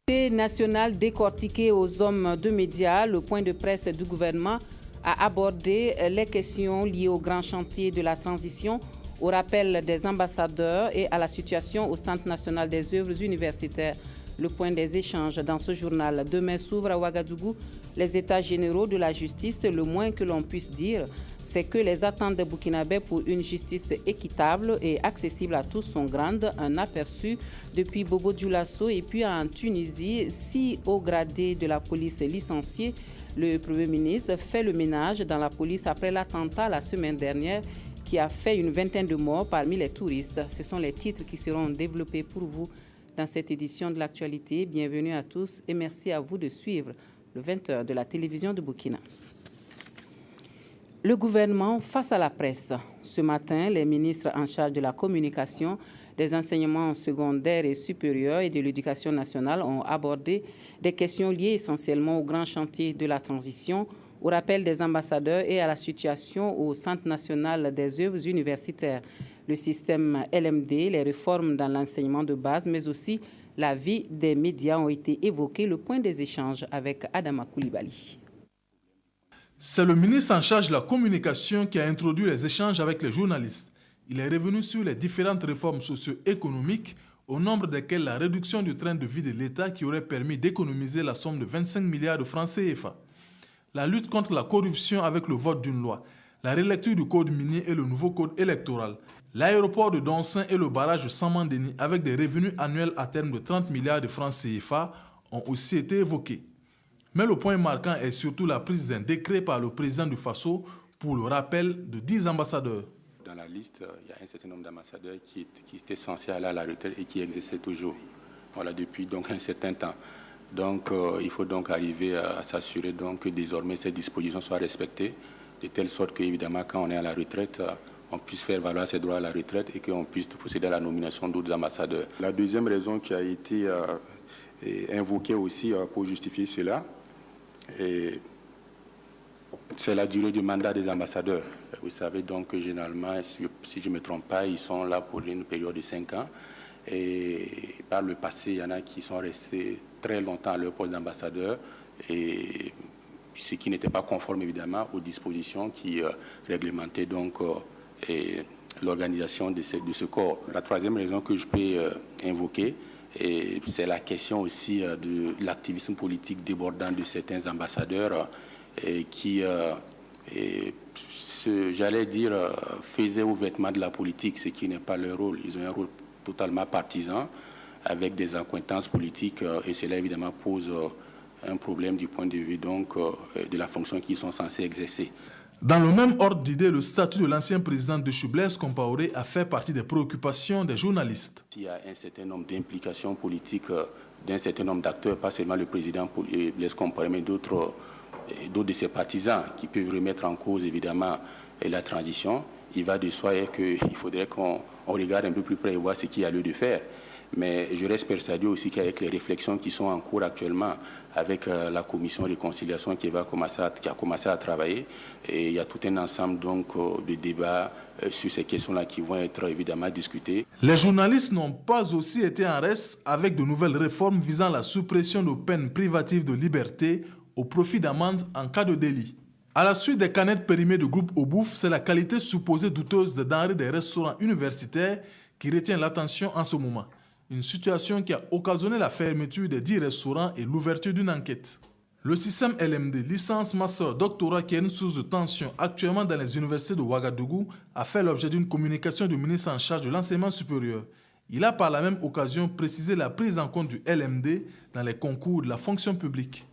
National décortiqué aux hommes de médias, le point de presse du gouvernement a abordé les questions liées au grand chantier de la transition, au rappel des ambassadeurs et à la situation au Centre national des œuvres universitaires. Le point des échanges dans ce journal. Demain s'ouvrent à Ouagadougou les états généraux de la justice. Le moins que l'on puisse dire, c'est que les attentes des Burkinabés pour une justice équitable et accessible à tous sont grandes. Un aperçu depuis Bobo Dioulasso et puis en Tunisie, 6 hauts gradés de la police licenciés. Le Premier ministre fait le ménage dans la police après l'attentat la semaine dernière qui a fait une vingtaine de morts parmi les touristes. Ce sont les titres qui seront développés pour vous dans cette édition de l'actualité. Bienvenue à tous et merci à vous de suivre le 20h de la télévision de Burkina. Le gouvernement face à la presse. Ce matin, les ministres en charge de la communication, des enseignements secondaires et supérieurs et de l'éducation nationale ont abordé des questions liées essentiellement au grand chantier de la transition, au rappel des ambassadeurs et à la situation au Centre national des œuvres universitaires, le système LMD, les réformes dans l'enseignement de base, mais aussi la vie des médias ont été évoqués. Le point des échanges avec Adama Koulibaly. C'est le ministre en charge de la communication qui a introduit les échanges avec les journalistes. Il est revenu sur les différentes réformes socio-économiques, au nombre desquelles la réduction du train de vie de l'État qui aurait permis d'économiser la somme de 25 milliards de francs CFA. La lutte contre la corruption avec le vote d'une loi, la relecture du code minier et le nouveau code électoral, l'aéroport de Donsin et le barrage de Samandeni avec des revenus annuels à terme de 30 milliards de francs CFA ont aussi été évoqués. Mais le point marquant est surtout la prise d'un décret par le président du Faso pour le rappel de 10 ambassadeurs. Dans la liste, il y a un certain nombre d'ambassadeurs qui étaient censés aller à la retraite et qui exerçaient toujours, voilà, depuis donc un certain temps. Donc il faut donc arriver à s'assurer donc que désormais ces dispositions soient respectées, de telle sorte qu'évidemment quand on est à la retraite, on puisse faire valoir ses droits à la retraite et qu'on puisse procéder à la nomination d'autres ambassadeurs. La deuxième raison qui a été invoquée aussi pour justifier cela, c'est la durée du mandat des ambassadeurs. Vous savez donc que généralement, si je ne me trompe pas, ils sont là pour une période de 5 ans. Et par le passé, il y en a qui sont restés très longtemps à leur poste d'ambassadeur, et ce qui n'était pas conforme évidemment aux dispositions qui réglementaient donc l'organisation de ce corps. La troisième raison que je peux invoquer, c'est la question aussi de l'activisme politique débordant de certains ambassadeurs qui, j'allais dire, faisaient ouvertement de la politique, ce qui n'est pas leur rôle. Ils ont un rôle totalement partisan, avec des accointances politiques, et cela évidemment pose un problème du point de vue donc, de la fonction qu'ils sont censés exercer. Dans le même ordre d'idée, le statut de l'ancien président de Blaise Compaoré a fait partie des préoccupations des journalistes. Il y a un certain nombre d'implications politiques d'un certain nombre d'acteurs, pas seulement le président Blaise Compaoré, mais d'autres de ses partisans qui peuvent remettre en cause évidemment la transition. Il va de soi qu'il faudrait qu'on regarde un peu plus près et voir ce qu'il y a lieu de faire. Mais je reste persuadé aussi qu'avec les réflexions qui sont en cours actuellement, avec la commission de réconciliation qui a commencé à travailler, et il y a tout un ensemble donc, de débats sur ces questions-là qui vont être évidemment discutées. Les journalistes n'ont pas aussi été en reste avec de nouvelles réformes visant la suppression de peines privatives de liberté au profit d'amendes en cas de délit. À la suite des canettes périmées du groupe Obouf, c'est la qualité supposée douteuse des denrées des restaurants universitaires qui retient l'attention en ce moment. Une situation qui a occasionné la fermeture des 10 restaurants et l'ouverture d'une enquête. Le système LMD, licence, master, doctorat, qui est une source de tension actuellement dans les universités de Ouagadougou, a fait l'objet d'une communication du ministre en charge de l'enseignement supérieur. Il a par la même occasion précisé la prise en compte du LMD dans les concours de la fonction publique.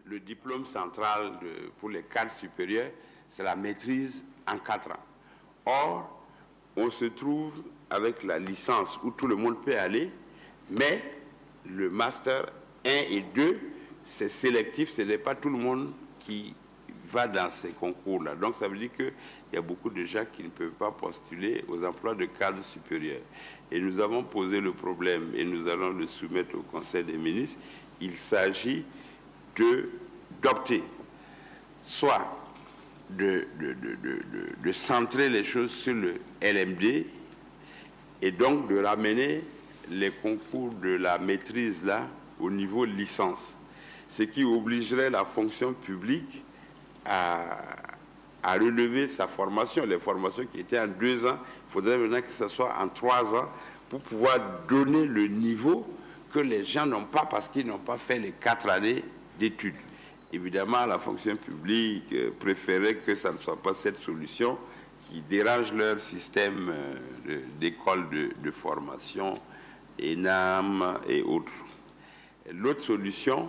Le diplôme central pour les cadres supérieurs, c'est la maîtrise en 4 ans. Or, on se trouve avec la licence où tout le monde peut aller, mais le master 1 et 2, c'est sélectif, ce n'est pas tout le monde qui va dans ces concours-là. Donc ça veut dire qu'il y a beaucoup de gens qui ne peuvent pas postuler aux emplois de cadre supérieur. Et nous avons posé le problème et nous allons le soumettre au Conseil des ministres. Il s'agit d'opter, soit de centrer les choses sur le LMD et donc de ramener les concours de la maîtrise là au niveau licence, ce qui obligerait la fonction publique à relever sa formation. Les formations qui étaient en 2 ans, il faudrait maintenant que ce soit en 3 ans pour pouvoir donner le niveau que les gens n'ont pas parce qu'ils n'ont pas fait les 4 années d'études. Évidemment, la fonction publique préférait que ça ne soit pas cette solution qui dérange leur système d'école de formation, ENAM et autres. L'autre solution,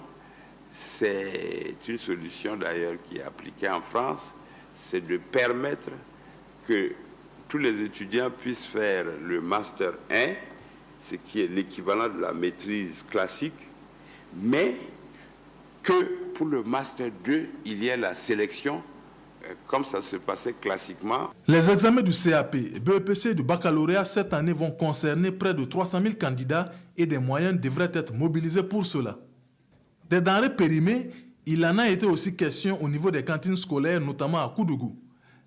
c'est une solution d'ailleurs qui est appliquée en France, c'est de permettre que tous les étudiants puissent faire le Master 1, ce qui est l'équivalent de la maîtrise classique, mais que pour le Master 2, il y ait la sélection, comme ça se passait classiquement. Les examens du CAP, BEPC et du baccalauréat cette année vont concerner près de 300 000 candidats et des moyens devraient être mobilisés pour cela. Des denrées périmées, il en a été aussi question au niveau des cantines scolaires, notamment à Koudougou.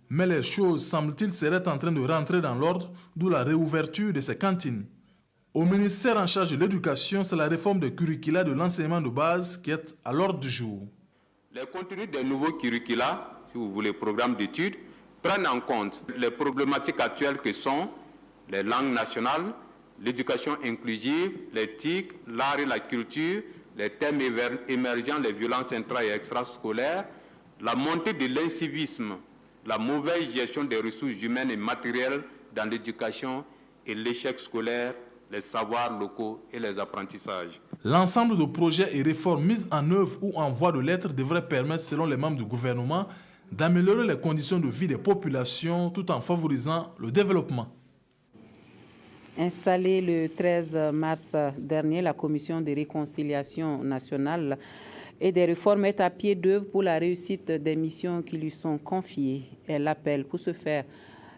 Mais les choses, semble-t-il, seraient en train de rentrer dans l'ordre, d'où la réouverture de ces cantines. Au ministère en charge de l'éducation, c'est la réforme des curricula de l'enseignement de base qui est à l'ordre du jour. Les contenus des nouveaux curricula, si vous voulez, programmes d'études, prennent en compte les problématiques actuelles que sont les langues nationales, l'éducation inclusive, l'éthique, l'art et la culture, les thèmes émergents, les violences intra- et extrascolaires, la montée de l'incivisme, la mauvaise gestion des ressources humaines et matérielles dans l'éducation et l'échec scolaire, les savoirs locaux et les apprentissages. L'ensemble de projets et réformes mises en œuvre ou en voie de l'être devraient permettre, selon les membres du gouvernement, d'améliorer les conditions de vie des populations tout en favorisant le développement. Installée le 13 mars dernier, la Commission de réconciliation nationale et des réformes est à pied d'œuvre pour la réussite des missions qui lui sont confiées. Elle appelle pour ce faire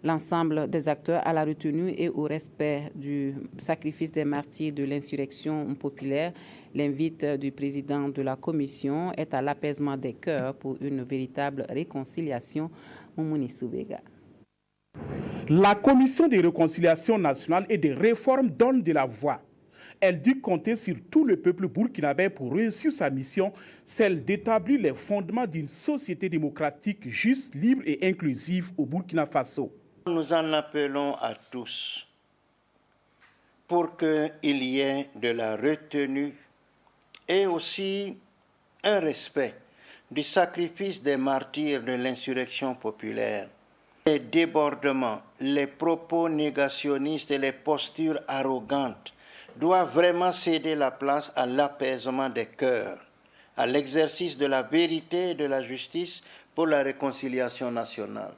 l'ensemble des acteurs à la retenue et au respect du sacrifice des martyrs de l'insurrection populaire. L'invite du président de la Commission est à l'apaisement des cœurs pour une véritable réconciliation. Moumouni Soubega. La Commission de réconciliation nationale et des réformes donne de la voix. Elle dit compter sur tout le peuple burkinabé pour réussir sa mission, celle d'établir les fondements d'une société démocratique juste, libre et inclusive au Burkina Faso. Nous en appelons à tous pour qu'il y ait de la retenue et aussi un respect du sacrifice des martyrs de l'insurrection populaire. Les débordements, les propos négationnistes et les postures arrogantes doivent vraiment céder la place à l'apaisement des cœurs, à l'exercice de la vérité et de la justice pour la réconciliation nationale.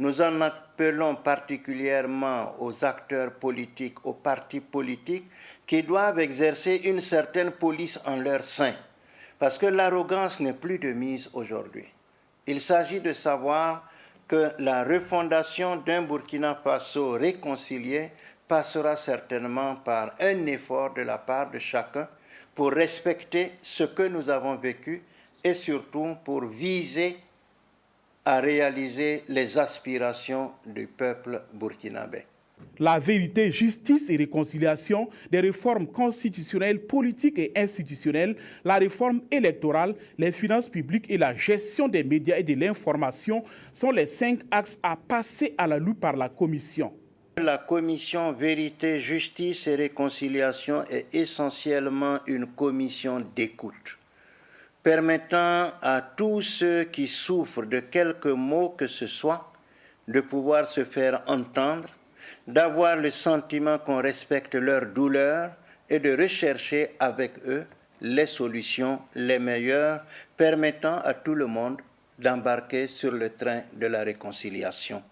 Nous en appelons particulièrement aux acteurs politiques, aux partis politiques qui doivent exercer une certaine police en leur sein, parce que l'arrogance n'est plus de mise aujourd'hui. Il s'agit de savoir que la refondation d'un Burkina Faso réconcilié passera certainement par un effort de la part de chacun pour respecter ce que nous avons vécu et surtout pour viser à réaliser les aspirations du peuple burkinabé. La vérité, justice et réconciliation, des réformes constitutionnelles, politiques et institutionnelles, la réforme électorale, les finances publiques et la gestion des médias et de l'information sont les 5 axes à passer à la loupe par la Commission. La Commission Vérité, Justice et Réconciliation est essentiellement une commission d'écoute, permettant à tous ceux qui souffrent de quelque mot que ce soit de pouvoir se faire entendre, d'avoir le sentiment qu'on respecte leur douleur et de rechercher avec eux les solutions les meilleures permettant à tout le monde d'embarquer sur le train de la réconciliation.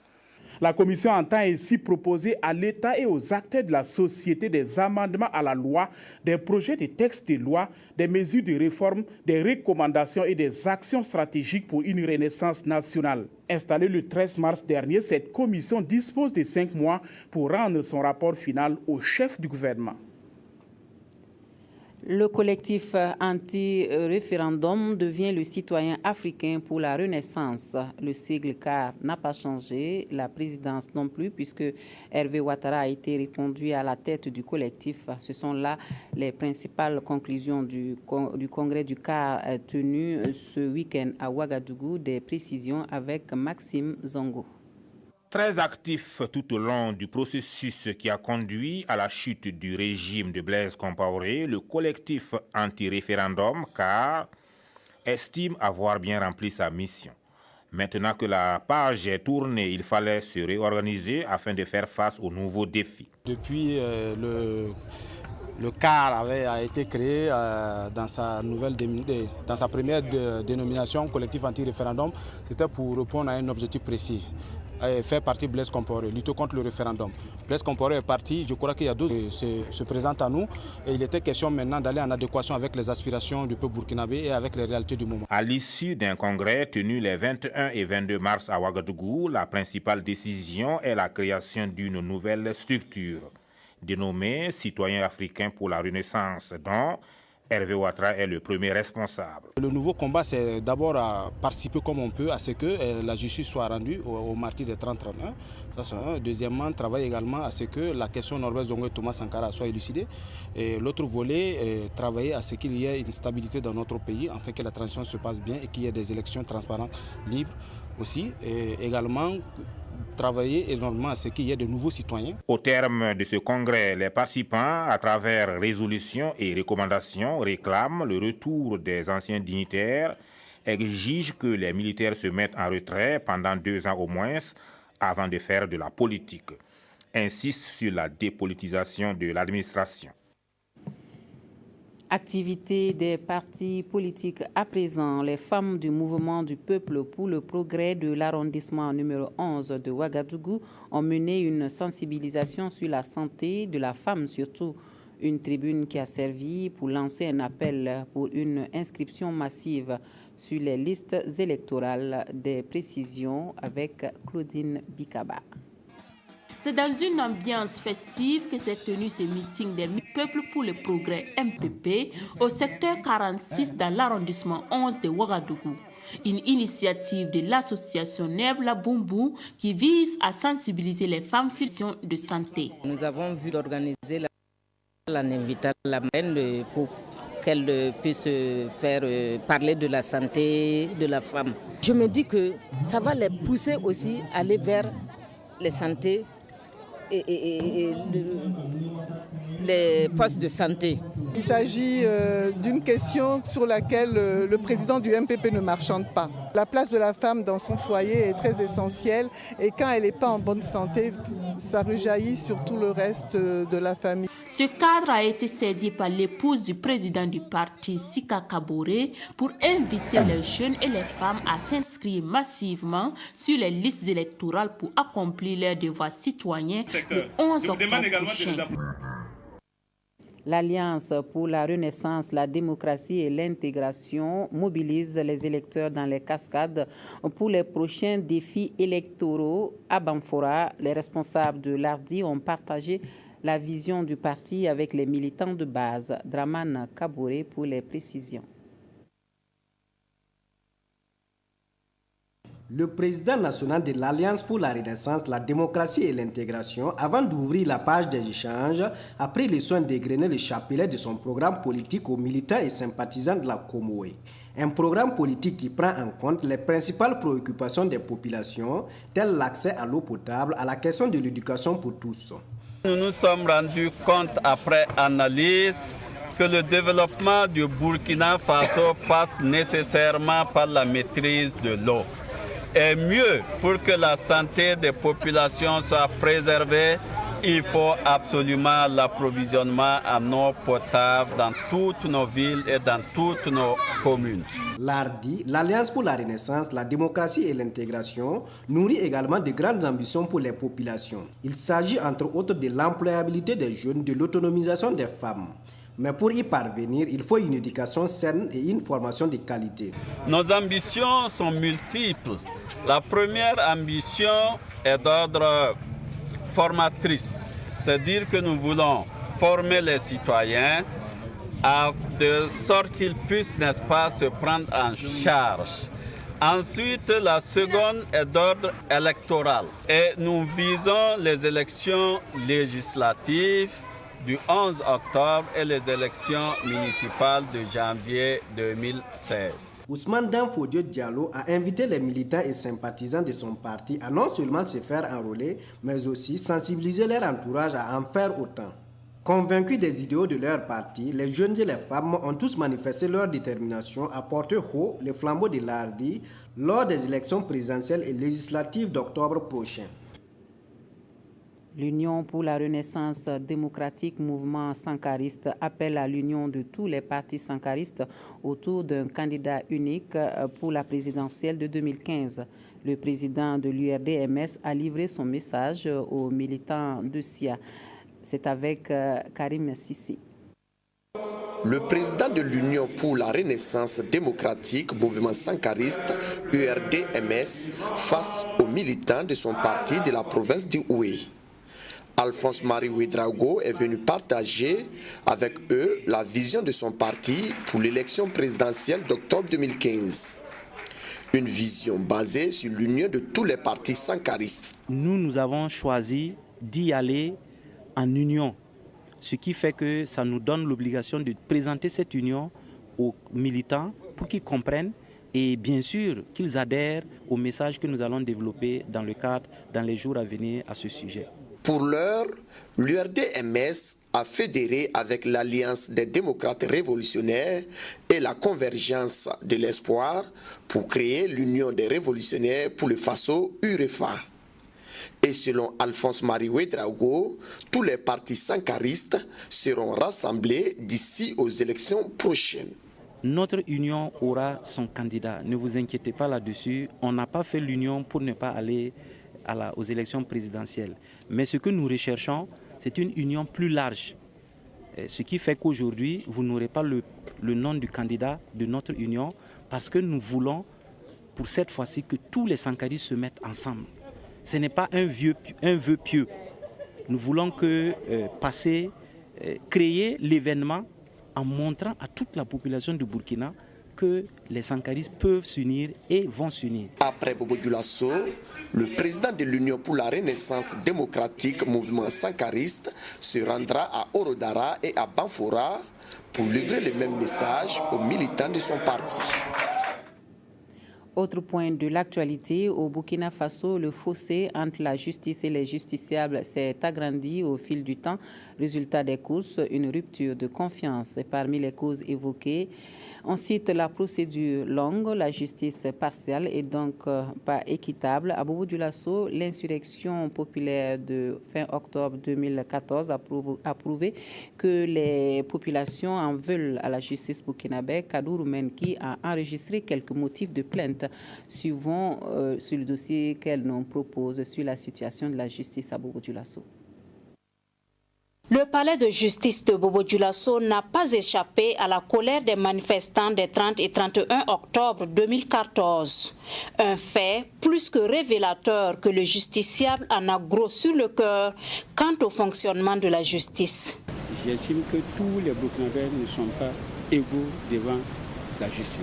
La Commission entend ainsi proposer à l'État et aux acteurs de la société des amendements à la loi, des projets de textes de loi, des mesures de réforme, des recommandations et des actions stratégiques pour une renaissance nationale. Installée le 13 mars dernier, cette commission dispose de 5 mois pour rendre son rapport final au chef du gouvernement. Le collectif anti-référendum devient le citoyen africain pour la Renaissance. Le sigle CAR n'a pas changé, la présidence non plus, puisque Hervé Ouattara a été reconduit à la tête du collectif. Ce sont là les principales conclusions du congrès du CAR tenu ce week-end à Ouagadougou. Des précisions avec Maxime Zongo. Très actif tout au long du processus qui a conduit à la chute du régime de Blaise Compaoré, le collectif anti-référendum CAR estime avoir bien rempli sa mission. Maintenant que la page est tournée, il fallait se réorganiser afin de faire face aux nouveaux défis. Depuis le CAR a été créé dans sa première dénomination, collectif anti-référendum, c'était pour répondre à un objectif précis. Faire partie Blaise Compaoré, lutter contre le référendum. Blaise Compaoré est parti, je crois qu'il y a d'autres qui se présentent à nous et il était question maintenant d'aller en adéquation avec les aspirations du peuple burkinabé et avec les réalités du moment. À l'issue d'un congrès tenu les 21 et 22 mars à Ouagadougou, la principale décision est la création d'une nouvelle structure dénommée Citoyens africains pour la Renaissance, dont Hervé Ouattara est le premier responsable. Le nouveau combat, c'est d'abord à participer comme on peut à ce que la justice soit rendue aux martyrs des 30-31. Ça, c'est un. Deuxièmement, travailler également à ce que la question Norbert Zongo et Thomas Sankara soit élucidée. Et l'autre volet, travailler à ce qu'il y ait une stabilité dans notre pays, afin que la transition se passe bien et qu'il y ait des élections transparentes, libres aussi. Et également, travailler énormément à ce qu'il y ait de nouveaux citoyens. Au terme de ce congrès, les participants, à travers résolutions et recommandations, réclament le retour des anciens dignitaires, exigent que les militaires se mettent en retrait pendant 2 ans au moins avant de faire de la politique, insistent sur la dépolitisation de l'administration. Activité des partis politiques à présent. Les femmes du mouvement du peuple pour le progrès de l'arrondissement numéro 11 de Ouagadougou ont mené une sensibilisation sur la santé de la femme, surtout une tribune qui a servi pour lancer un appel pour une inscription massive sur les listes électorales. Des précisions avec Claudine Bikaba. C'est dans une ambiance festive que s'est tenu ce meeting des peuples pour le progrès MPP au secteur 46 dans l'arrondissement 11 de Ouagadougou. Une initiative de l'association Nebla Bumbu qui vise à sensibiliser les femmes sur les questions de santé. Nous avons vu organiser en invitant la reine pour qu'elle puisse faire parler de la santé de la femme. Je me dis que ça va les pousser aussi à aller vers les santé et les postes de santé. Il s'agit d'une question sur laquelle le président du MPP ne marchande pas. La place de la femme dans son foyer est très essentielle et quand elle n'est pas en bonne santé, ça rejaillit sur tout le reste de la famille. Ce cadre a été saisi par l'épouse du président du parti, Sika Kaboré, pour inviter les jeunes et les femmes à s'inscrire massivement sur les listes électorales pour accomplir leurs devoirs citoyens le 11 octobre prochain. L'Alliance pour la Renaissance, la démocratie et l'intégration mobilise les électeurs dans les cascades pour les prochains défis électoraux. À Bamfora, les responsables de l'ARDI ont partagé la vision du parti avec les militants de base. Draman Kabouré pour les précisions. Le président national de l'Alliance pour la Renaissance, la démocratie et l'intégration, avant d'ouvrir la page des échanges, a pris le soin d'égrener le chapelet de son programme politique aux militants et sympathisants de la Comoé. Un programme politique qui prend en compte les principales préoccupations des populations, telles l'accès à l'eau potable, à la question de l'éducation pour tous. Nous nous sommes rendus compte après analyse que le développement du Burkina Faso passe nécessairement par la maîtrise de l'eau. Et mieux, pour que la santé des populations soit préservée, il faut absolument l'approvisionnement en eau potable dans toutes nos villes et dans toutes nos communes. L'ARDI, l'Alliance pour la Renaissance, la démocratie et l'intégration, nourrit également de grandes ambitions pour les populations. Il s'agit entre autres de l'employabilité des jeunes, de l'autonomisation des femmes. Mais pour y parvenir, il faut une éducation saine et une formation de qualité. Nos ambitions sont multiples. La première ambition est d'ordre formatrice, c'est-à-dire que nous voulons former les citoyens de sorte qu'ils puissent, n'est-ce pas, se prendre en charge. Ensuite, la seconde est d'ordre électoral. Et nous visons les élections législatives du 11 octobre et les élections municipales de janvier 2016. Ousmane Danfodio Diallo a invité les militants et sympathisants de son parti à non seulement se faire enrôler, mais aussi sensibiliser leur entourage à en faire autant. Convaincus des idéaux de leur parti, les jeunes et les femmes ont tous manifesté leur détermination à porter haut le flambeau de l'ARDI lors des élections présidentielles et législatives d'octobre prochain. L'Union pour la Renaissance démocratique, mouvement sankariste, appelle à l'union de tous les partis sankaristes autour d'un candidat unique pour la présidentielle de 2015. Le président de l'URD-MS a livré son message aux militants de SIA. C'est avec Karim Sissi. Le président de l'Union pour la Renaissance démocratique, mouvement sankariste, URD-MS, face aux militants de son parti de la province du Houé. Alphonse-Marie Ouedraogo est venu partager avec eux la vision de son parti pour l'élection présidentielle d'octobre 2015. Une vision basée sur l'union de tous les partis sankaristes. Nous avons choisi d'y aller en union, ce qui fait que ça nous donne l'obligation de présenter cette union aux militants pour qu'ils comprennent et bien sûr qu'ils adhèrent au message que nous allons développer dans les jours à venir à ce sujet. Pour l'heure, l'URD-MS a fédéré avec l'Alliance des démocrates révolutionnaires et la Convergence de l'espoir pour créer l'Union des révolutionnaires pour le Faso UREFA. Et selon Alphonse-Marie Ouedraogo, tous les partis sankaristes seront rassemblés d'ici aux élections prochaines. Notre union aura son candidat, ne vous inquiétez pas là-dessus. On n'a pas fait l'union pour ne pas aller aux élections présidentielles. Mais ce que nous recherchons, c'est une union plus large. Ce qui fait qu'aujourd'hui, vous n'aurez pas le nom du candidat de notre union parce que nous voulons, pour cette fois-ci, que tous les sankaristes se mettent ensemble. Ce n'est pas un vœu pieux. Nous voulons créer l'événement en montrant à toute la population du Burkina que les sankaristes peuvent s'unir et vont s'unir. Après Bobo Dioulasso, le président de l'Union pour la Renaissance démocratique, mouvement sankariste, se rendra à Orodara et à Banfora pour livrer le même message aux militants de son parti. Autre point de l'actualité, au Burkina Faso, le fossé entre la justice et les justiciables s'est agrandi au fil du temps. Résultat des courses, une rupture de confiance. Et parmi les causes évoquées, on cite la procédure longue, la justice partielle et donc pas équitable. À Bobo Dioulasso, l'insurrection populaire de fin octobre 2014 a prouvé que les populations en veulent à la justice burkinabé. Kadourou Menki a enregistré quelques motifs de plainte. Suivons sur le dossier qu'elle nous propose sur la situation de la justice à Bobo Dioulasso. Le palais de justice de Bobo Dioulasso n'a pas échappé à la colère des manifestants des 30 et 31 octobre 2014. Un fait plus que révélateur que le justiciable en a gros sur le cœur quant au fonctionnement de la justice. J'estime que tous les Burkinabés ne sont pas égaux devant la justice.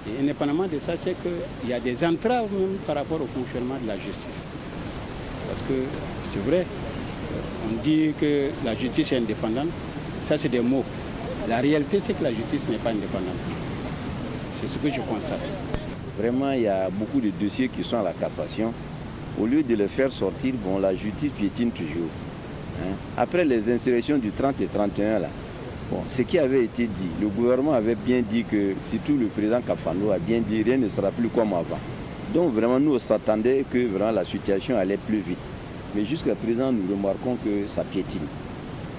Et indépendamment de ça, c'est qu'il y a des entraves même par rapport au fonctionnement de la justice. Parce que c'est vrai, on dit que la justice est indépendante, ça c'est des mots. La réalité c'est que la justice n'est pas indépendante. C'est ce que je constate. Vraiment, il y a beaucoup de dossiers qui sont à la cassation. Au lieu de les faire sortir, bon, la justice piétine toujours. Après les insurrections du 30 et 31, là, bon, ce qui avait été dit, le gouvernement avait bien dit que, surtout le président Kafando a bien dit, rien ne sera plus comme avant. Donc vraiment, nous on s'attendait que vraiment, la situation allait plus vite. Mais jusqu'à présent, nous remarquons que ça piétine.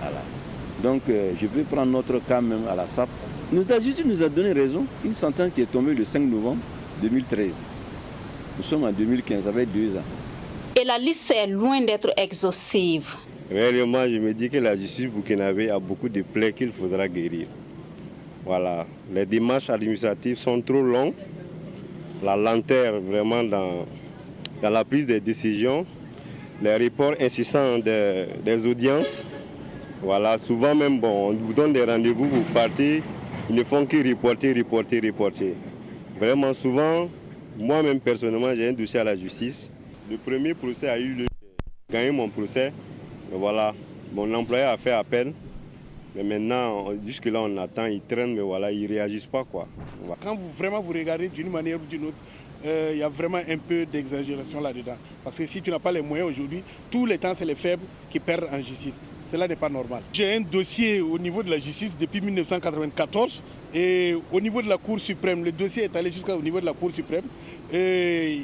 Voilà. Donc, je vais prendre notre cas même à la SAP. La justice nous a donné raison. Une sentence qui est tombée le 5 novembre 2013. Nous sommes en 2015, ça fait 2 ans. Et la liste est loin d'être exhaustive. Réellement, je me dis que la justice burkinabé a beaucoup de plaies qu'il faudra guérir. Voilà. Les démarches administratives sont trop longues. La lenteur vraiment dans la prise des décisions. Les reports incessants des audiences, Voilà, souvent même, bon, on vous donne des rendez-vous, vous partez, ils ne font que reporter. Vraiment souvent, moi-même personnellement, j'ai un dossier à la justice. Le premier procès a eu lieu, j'ai gagné mon procès. Mais voilà, mon employeur a fait appel. Mais maintenant, jusque-là, on attend, ils traînent, mais voilà, ils ne réagissent pas, quoi. Voilà. Quand vous regardez d'une manière ou d'une autre, il y a vraiment un peu d'exagération là-dedans. Parce que si tu n'as pas les moyens aujourd'hui, tous les temps, c'est les faibles qui perdent en justice. Cela n'est pas normal. J'ai un dossier au niveau de la justice depuis 1994 et au niveau de la Cour suprême, le dossier est allé jusqu'au niveau de la Cour suprême. Et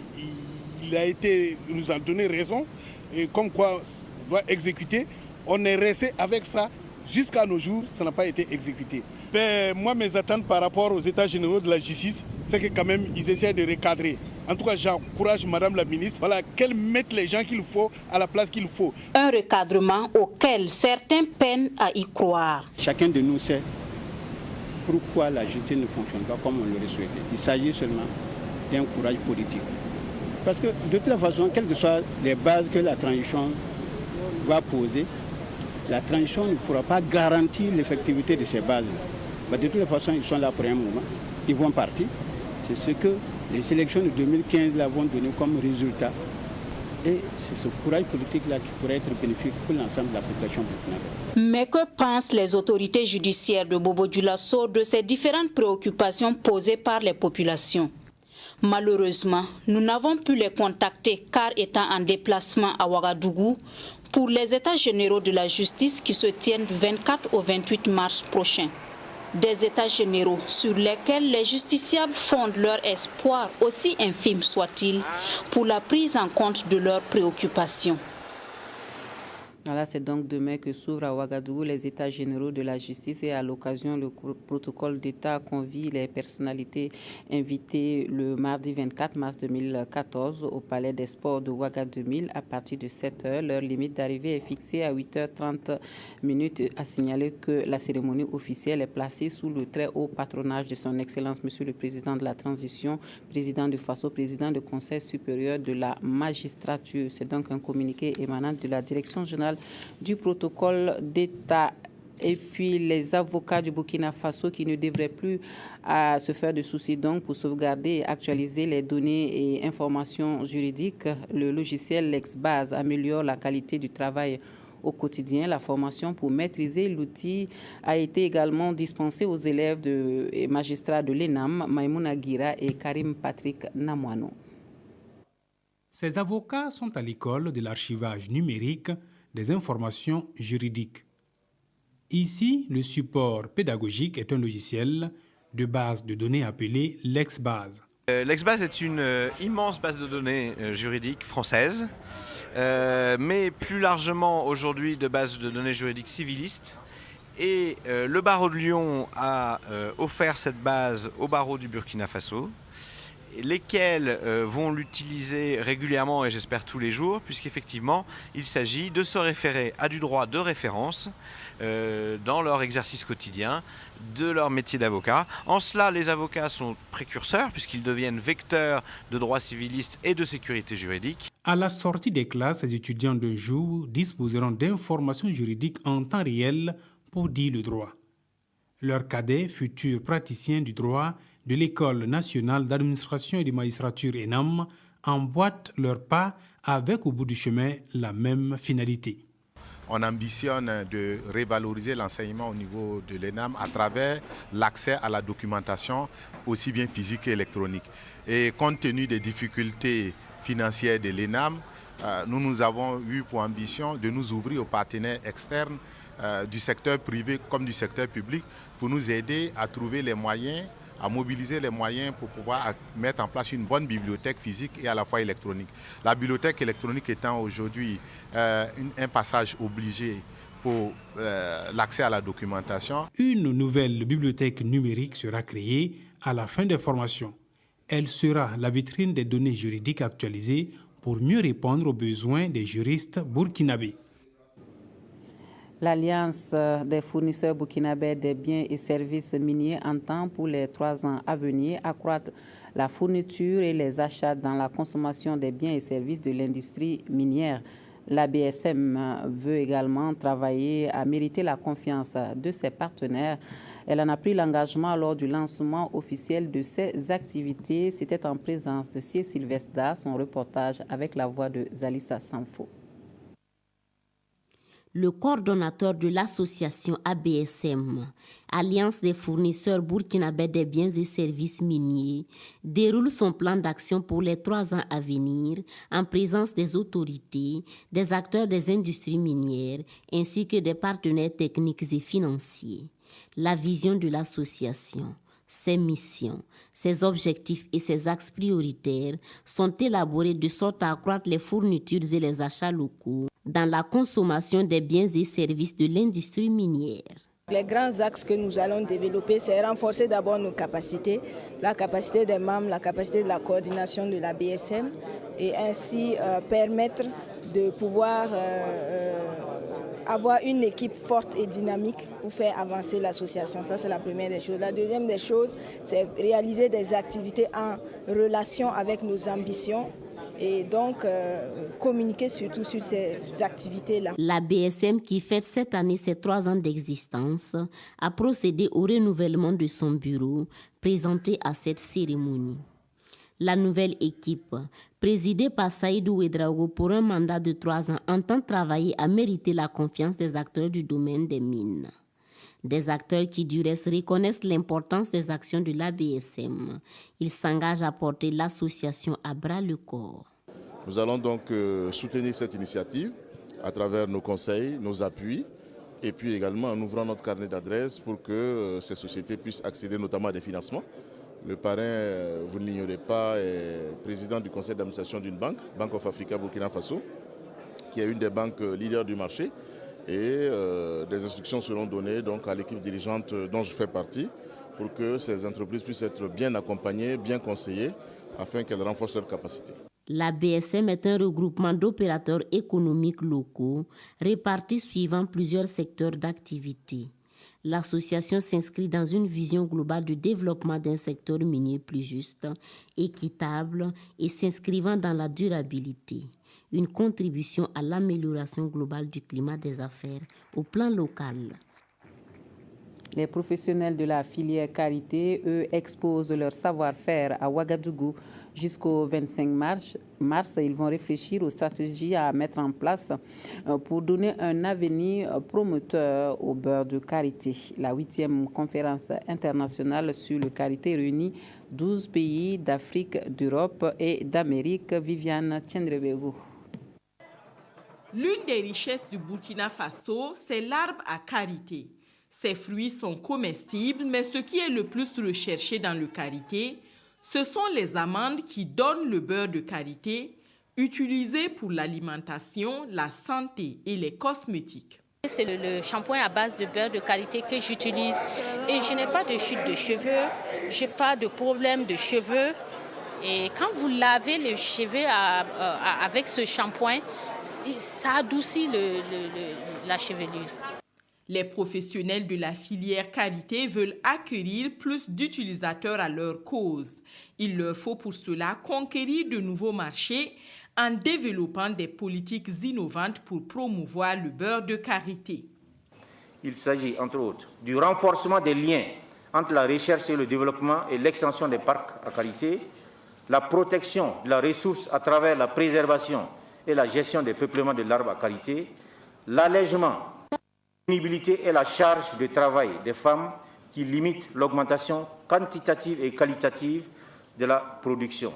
il nous a donné raison et comme quoi on doit exécuter. On est resté avec ça jusqu'à nos jours, ça n'a pas été exécuté. Mais moi, mes attentes par rapport aux états généraux de la justice, c'est que quand même, ils essaient de recadrer. En tout cas, j'encourage Madame la ministre, voilà, qu'elle mette les gens qu'il faut à la place qu'il faut. Un recadrement auquel certains peinent à y croire. Chacun de nous sait pourquoi la justice ne fonctionne pas comme on l'aurait souhaité. Il s'agit seulement d'un courage politique. Parce que de toute façon, quelles que soient les bases que la transition va poser, la transition ne pourra pas garantir l'effectivité de ces bases-là. De toute façon, ils sont là pour un moment, ils vont partir. C'est ce que les élections de 2015 là, vont donner comme résultat. Et c'est ce courage politique-là qui pourrait être bénéfique pour l'ensemble de la population burkinabé. Mais que pensent les autorités judiciaires de Bobo Dioulasso de ces différentes préoccupations posées par les populations? Malheureusement, nous n'avons pu les contacter car étant en déplacement à Ouagadougou pour les états généraux de la justice qui se tiennent du 24 au 28 mars prochain. Des états généraux sur lesquels les justiciables fondent leur espoir, aussi infime soit-il, pour la prise en compte de leurs préoccupations. Voilà, c'est donc demain que s'ouvrent à Ouagadougou les états généraux de la justice et à l'occasion, le protocole d'État convie les personnalités invitées le mardi 24 mars 2014 au Palais des Sports de Ouagadougou à partir de 7h. Leur limite d'arrivée est fixée à 8h30. À signaler que la cérémonie officielle est placée sous le très haut patronage de son Excellence Monsieur le Président de la Transition, Président de Faso, Président du Conseil supérieur de la magistrature. C'est donc un communiqué émanant de la Direction générale du protocole d'État. Et puis les avocats du Burkina Faso qui ne devraient plus se faire de soucis donc pour sauvegarder et actualiser les données et informations juridiques. Le logiciel LexBase améliore la qualité du travail au quotidien. La formation pour maîtriser l'outil a été également dispensée aux élèves et magistrats de l'ENAM, Maïmouna Guira et Karim Patrick Namouano. Ces avocats sont à l'école de l'archivage numérique des informations juridiques. Ici, le support pédagogique est un logiciel de base de données appelé LexBase. LexBase est une immense base de données juridique française, mais plus largement aujourd'hui de base de données juridiques civilistes. Et le barreau de Lyon a offert cette base au barreau du Burkina Faso, lesquels vont l'utiliser régulièrement et j'espère tous les jours, puisqu'effectivement il s'agit de se référer à du droit de référence dans leur exercice quotidien de leur métier d'avocat. En cela, les avocats sont précurseurs puisqu'ils deviennent vecteurs de droit civiliste et de sécurité juridique. À la sortie des classes, les étudiants d'un jour disposeront d'informations juridiques en temps réel pour dire le droit. Leurs cadets, futurs praticiens du droit de l'École nationale d'administration et de magistrature ENAM, emboîtent leurs pas avec au bout du chemin la même finalité. On ambitionne de revaloriser l'enseignement au niveau de l'ENAM à travers l'accès à la documentation aussi bien physique qu'électronique. Et compte tenu des difficultés financières de l'ENAM, nous avons eu pour ambition de nous ouvrir aux partenaires externes du secteur privé comme du secteur public pour nous aider à trouver les moyens, à mobiliser les moyens pour pouvoir mettre en place une bonne bibliothèque physique et à la fois électronique. La bibliothèque électronique étant aujourd'hui un passage obligé pour l'accès à la documentation. Une nouvelle bibliothèque numérique sera créée à la fin des formations. Elle sera la vitrine des données juridiques actualisées pour mieux répondre aux besoins des juristes burkinabés. L'Alliance des fournisseurs burkinabés des biens et services miniers entend pour les 3 ans à venir accroître la fourniture et les achats dans la consommation des biens et services de l'industrie minière. La BSM veut également travailler à mériter la confiance de ses partenaires. Elle en a pris l'engagement lors du lancement officiel de ses activités. C'était en présence de Sié Sylvestre, son reportage avec la voix de Zalissa Sanfo. Le coordonnateur de l'association ABSM, Alliance des fournisseurs burkinabés des biens et services miniers, déroule son plan d'action pour les 3 ans à venir en présence des autorités, des acteurs des industries minières ainsi que des partenaires techniques et financiers. La vision de l'association, ses missions, ses objectifs et ses axes prioritaires sont élaborés de sorte à accroître les fournitures et les achats locaux dans la consommation des biens et services de l'industrie minière. Les grands axes que nous allons développer, c'est renforcer d'abord nos capacités, la capacité des membres, la capacité de la coordination de la BSM et ainsi permettre de pouvoir avoir une équipe forte et dynamique pour faire avancer l'association. Ça, c'est la première des choses. La deuxième des choses, c'est réaliser des activités en relation avec nos ambitions et donc communiquer surtout sur ces activités-là. La BSM, qui fête cette année ses 3 ans d'existence, a procédé au renouvellement de son bureau, présenté à cette cérémonie. La nouvelle équipe, présidée par Saïdou Ouedraogo pour un mandat de 3 ans, entend travailler à mériter la confiance des acteurs du domaine des mines. Des acteurs qui, du reste, reconnaissent l'importance des actions de l'ABSM. Ils s'engagent à porter l'association à bras-le-corps. Nous allons donc soutenir cette initiative à travers nos conseils, nos appuis, et puis également en ouvrant notre carnet d'adresses pour que ces sociétés puissent accéder notamment à des financements. Le parrain, vous ne l'ignorez pas, est président du conseil d'administration d'une banque, Bank of Africa Burkina Faso, qui est une des banques leaders du marché. Et des instructions seront données donc, à l'équipe dirigeante dont je fais partie pour que ces entreprises puissent être bien accompagnées, bien conseillées, afin qu'elles renforcent leurs capacités. La BSM est un regroupement d'opérateurs économiques locaux répartis suivant plusieurs secteurs d'activité. L'association s'inscrit dans une vision globale de développement d'un secteur minier plus juste, équitable et s'inscrivant dans la durabilité. Une contribution à l'amélioration globale du climat des affaires au plan local. Les professionnels de la filière qualité, eux, exposent leur savoir-faire à Ouagadougou jusqu'au 25 mars. Ils vont réfléchir aux stratégies à mettre en place pour donner un avenir promoteur au beurre de karité. La 8e conférence internationale sur le karité réunit 12 pays d'Afrique, d'Europe et d'Amérique. Viviane Tiendrebego. L'une des richesses du Burkina Faso, c'est l'arbre à karité. Ses fruits sont comestibles, mais ce qui est le plus recherché dans le karité, ce sont les amandes qui donnent le beurre de karité, utilisé pour l'alimentation, la santé et les cosmétiques. C'est le shampoing à base de beurre de karité que j'utilise et je n'ai pas de chute de cheveux, je n'ai pas de problème de cheveux. Et quand vous lavez les cheveux avec ce shampoing, ça adoucit la chevelure. Les professionnels de la filière karité veulent acquérir plus d'utilisateurs à leur cause. Il leur faut pour cela conquérir de nouveaux marchés en développant des politiques innovantes pour promouvoir le beurre de karité. Il s'agit, entre autres, du renforcement des liens entre la recherche et le développement et l'extension des parcs à karité, la protection de la ressource à travers la préservation et la gestion des peuplements de l'arbre à karité, l'allègement de la disponibilité et la charge de travail des femmes qui limitent l'augmentation quantitative et qualitative de la production.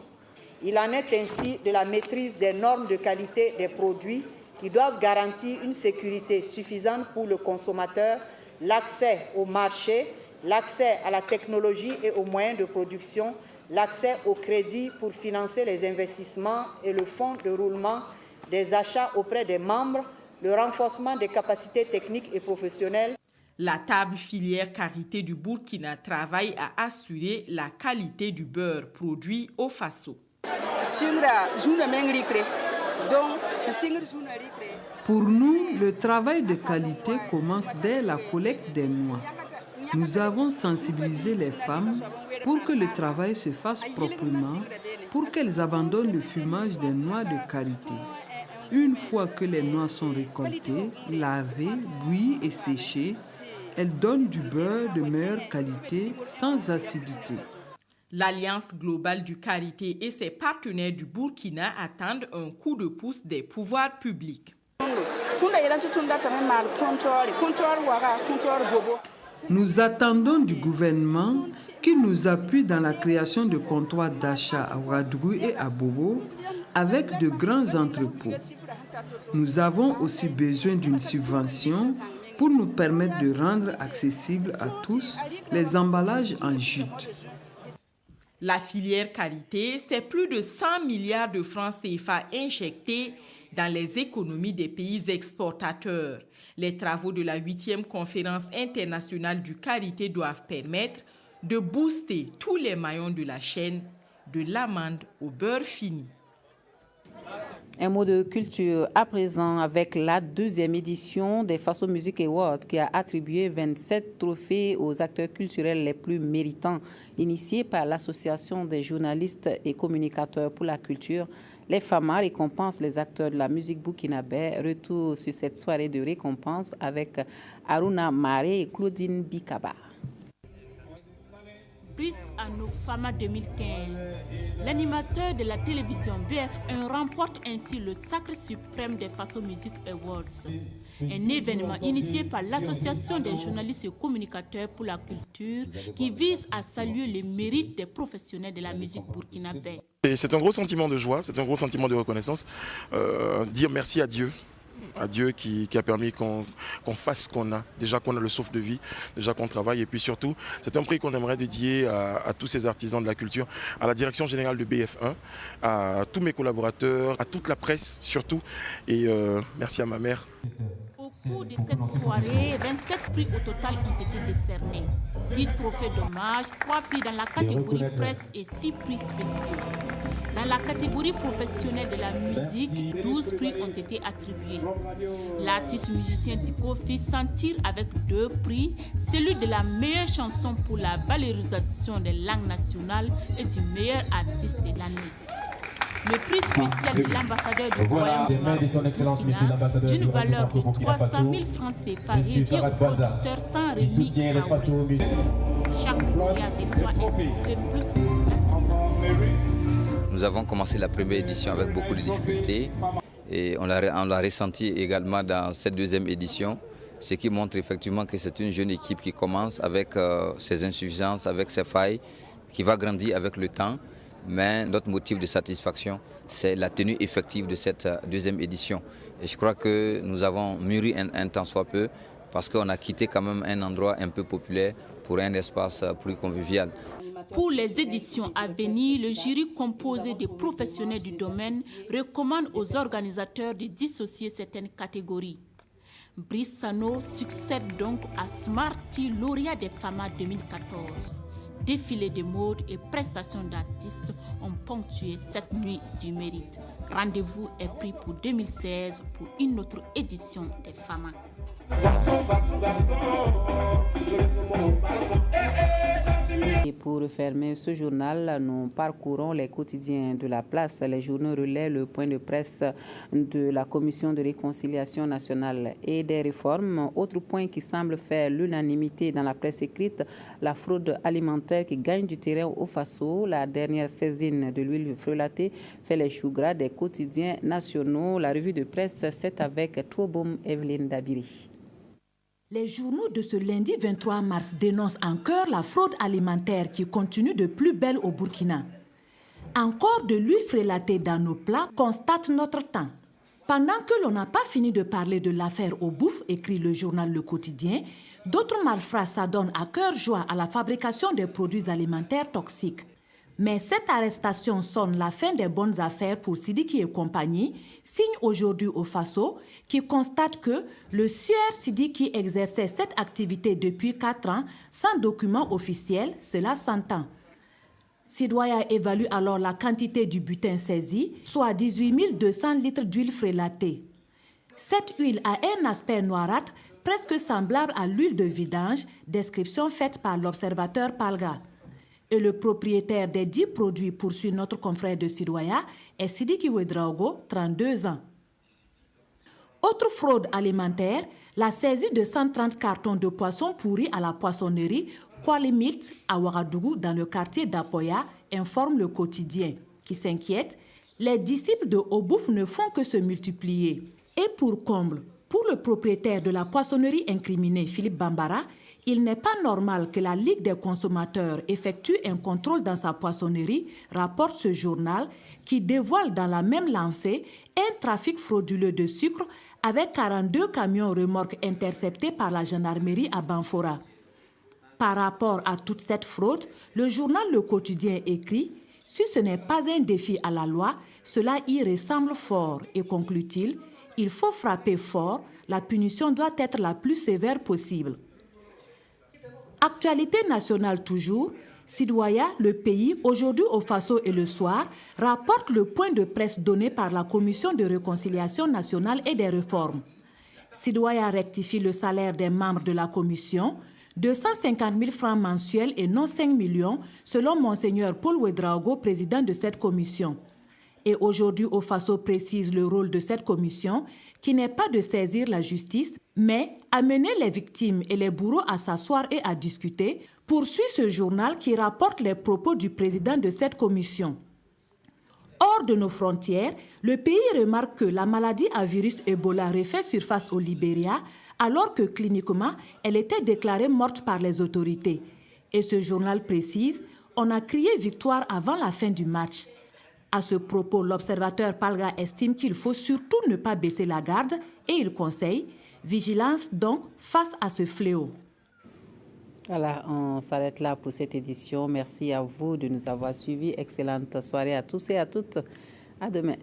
Il en est ainsi de la maîtrise des normes de qualité des produits qui doivent garantir une sécurité suffisante pour le consommateur, l'accès au marché, l'accès à la technologie et aux moyens de production, l'accès au crédit pour financer les investissements et le fonds de roulement des achats auprès des membres, le renforcement des capacités techniques et professionnelles. La table filière karité du Burkina travaille à assurer la qualité du beurre produit au Faso. Pour nous, le travail de qualité commence dès la collecte des noix. Nous avons sensibilisé les femmes pour que le travail se fasse proprement, pour qu'elles abandonnent le fumage des noix de karité. Une fois que les noix sont récoltées, lavées, bouillies et séchées, elles donnent du beurre de meilleure qualité sans acidité. L'Alliance globale du karité et ses partenaires du Burkina attendent un coup de pouce des pouvoirs publics. Nous attendons du gouvernement qu'il nous appuie dans la création de comptoirs d'achat à Ouagadougou et à Bobo avec de grands entrepôts. Nous avons aussi besoin d'une subvention pour nous permettre de rendre accessibles à tous les emballages en jute. La filière karité, c'est plus de 100 milliards de francs CFA injectés dans les économies des pays exportateurs. Les travaux de la 8e conférence internationale du karité doivent permettre de booster tous les maillons de la chaîne, de l'amande au beurre fini. Un mot de culture à présent avec la 2e édition des Faso Music Awards qui a attribué 27 trophées aux acteurs culturels les plus méritants. Initié par l'Association des journalistes et communicateurs pour la culture, les FAMA récompensent les acteurs de la musique burkinabé. Retour sur cette soirée de récompense avec Aruna Maré et Claudine Bikaba. Prix à nos FAMA 2015. L'animateur de la télévision BF1 remporte ainsi le sacre suprême des Faso Music Awards, un événement initié par l'Association des journalistes et communicateurs pour la culture qui vise à saluer les mérites des professionnels de la musique burkinabé. C'est un gros sentiment de joie, c'est un gros sentiment de reconnaissance. Dire merci à Dieu qui a permis qu'on fasse ce qu'on a, déjà qu'on a le souffle de vie, déjà qu'on travaille. Et puis surtout, c'est un prix qu'on aimerait dédier à tous ces artisans de la culture, à la direction générale de BF1, à tous mes collaborateurs, à toute la presse surtout. Et merci à ma mère. Au cours de cette soirée, 27 prix au total ont été décernés. 6 trophées d'hommage, 3 prix dans la catégorie presse et 6 prix spéciaux. Dans la catégorie professionnelle de la musique, 12 prix ont été attribués. L'artiste musicien Tico fit sentir avec 2 prix, celui de la meilleure chanson pour la valorisation des langues nationales et du meilleur artiste de l'année. Le prix spécial de l'ambassadeur du Royaume de Maroc Burkina, d'une valeur de 300 000 francs CFA, revient au producteur sans remis Traoré. Chaque lauréat reçoit un trophée plus une attestation. Nous avons commencé la première édition avec beaucoup de difficultés et on l'a ressenti également dans cette 2e édition, ce qui montre effectivement que c'est une jeune équipe qui commence avec ses insuffisances, avec ses failles, qui va grandir avec le temps. Mais notre motif de satisfaction, c'est la tenue effective de cette 2e édition. Et je crois que nous avons mûri un temps soit peu parce qu'on a quitté quand même un endroit un peu populaire pour un espace plus convivial. Pour les éditions à venir, le jury composé de professionnels du domaine recommande aux organisateurs de dissocier certaines catégories. Brice Sano succède donc à Smarty, lauréat des FAMA 2014. Défilés de mode et prestations d'artistes ont ponctué cette nuit du mérite. Rendez-vous est pris pour 2016 pour une autre édition des FAMA. Et pour refermer ce journal, nous parcourons les quotidiens de la place. Les journaux relaient le point de presse de la Commission de réconciliation nationale et des réformes. Autre point qui semble faire l'unanimité dans la presse écrite, la fraude alimentaire qui gagne du terrain au Faso. La dernière saisine de l'huile frelatée fait les choux gras des quotidiens nationaux. La revue de presse, c'est avec Touboum Evelyne Dabiri. Les journaux de ce lundi 23 mars dénoncent en chœur la fraude alimentaire qui continue de plus belle au Burkina. Encore de l'huile frelatée dans nos plats, constate notre temps. Pendant que l'on n'a pas fini de parler de l'affaire au bouffe, écrit le journal Le Quotidien, d'autres malfrats s'adonnent à cœur joie à la fabrication des produits alimentaires toxiques. Mais cette arrestation sonne la fin des bonnes affaires pour Sidiki et compagnie, signe aujourd'hui au Faso, qui constate que le sieur Sidiki exerçait cette activité depuis 4 ans sans document officiel, cela s'entend. Sidoya évalue alors la quantité du butin saisi, soit 18 200 litres d'huile frelatée. Cette huile a un aspect noirâtre, presque semblable à l'huile de vidange, description faite par l'observateur Palga. Et le propriétaire des 10 produits, poursuit notre confrère de Sidoya, est Sidiki Ouedraogo, 32 ans. Autre fraude alimentaire, la saisie de 130 cartons de poissons pourris à la poissonnerie Kwalimit à Ouagadougou dans le quartier d'Apoya, informe le quotidien, qui s'inquiète. Les disciples de Obouf ne font que se multiplier. Et pour comble, pour le propriétaire de la poissonnerie incriminée, Philippe Bambara, il n'est pas normal que la Ligue des consommateurs effectue un contrôle dans sa poissonnerie, rapporte ce journal, qui dévoile dans la même lancée un trafic frauduleux de sucre avec 42 camions remorques interceptés par la gendarmerie à Banfora. Par rapport à toute cette fraude, le journal Le Quotidien écrit « Si ce n'est pas un défi à la loi, cela y ressemble fort » et conclut-il « Il faut frapper fort, la punition doit être la plus sévère possible ». Actualité nationale toujours, Sidouaya, Le Pays, aujourd'hui au Faso et le soir, rapporte le point de presse donné par la Commission de réconciliation nationale et des réformes. Sidouaya rectifie le salaire des membres de la commission, 250 000 francs mensuels et non 5 millions, selon Monseigneur Paul Ouedraogo, président de cette commission. Et aujourd'hui, au Faso précise le rôle de cette commission, qui n'est pas de saisir la justice, mais amener les victimes et les bourreaux à s'asseoir et à discuter, poursuit ce journal qui rapporte les propos du président de cette commission. Hors de nos frontières, le pays remarque que la maladie à virus Ebola refait surface au Libéria, alors que cliniquement, elle était déclarée morte par les autorités. Et ce journal précise, on a crié victoire avant la fin du match. À ce propos, l'observateur Palga estime qu'il faut surtout ne pas baisser la garde et il conseille vigilance donc face à ce fléau. Voilà, on s'arrête là pour cette édition. Merci à vous de nous avoir suivis. Excellente soirée à tous et à toutes. À demain.